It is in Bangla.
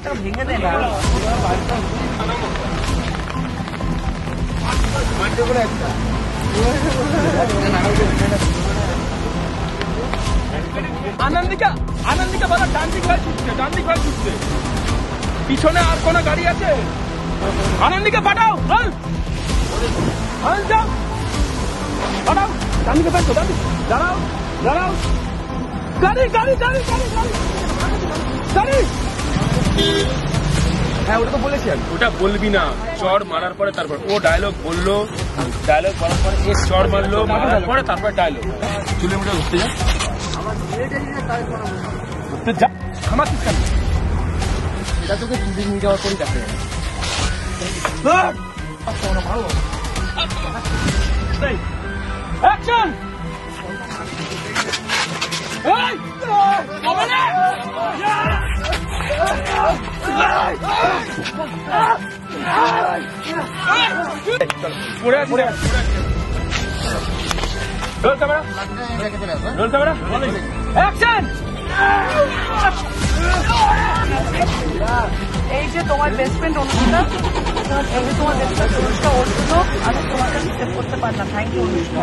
হাতটা ভেঙে দে না। আনন্দিকা বলো ডান দিক হয়ে ছুটছে, পিছনে আর কোন গাড়ি আছে? আনন্দিকা পাঠাও, যাও পাঠাও, ডান দিকে পাঠাও, দাঁড়াও দাঁড়াও, গাড়ি গাড়ি গাড়ি গাড়ি গাড়ি গাড়ি। হ্যাঁ ওটা তো বলেছি আমি। ওটা বলবি না, চড় মারার পরে তারপর ও ডায়লগ বললো, ডায়লগ বলার পরে এ চড় মারলো, মারার পরে তারপর ডায়লগ। চুলে মুঠে ঘুরতে যা, ঘুরতে যা, থামাচ্ছিস কেন? এটা তোকে দুদিন নিয়ে যাওয়ার পরই দেখা যাবে। অ্যাকশন! এই যে তোমার বেস্ট ফ্রেন্ড অনুষ্কা, এই যে তোমার বেস্ট ফ্রেন্ড অনুষ্কা, ওর জন্য আমি তোমাকে সেভ করতে পারলাম। Thank you Anushka.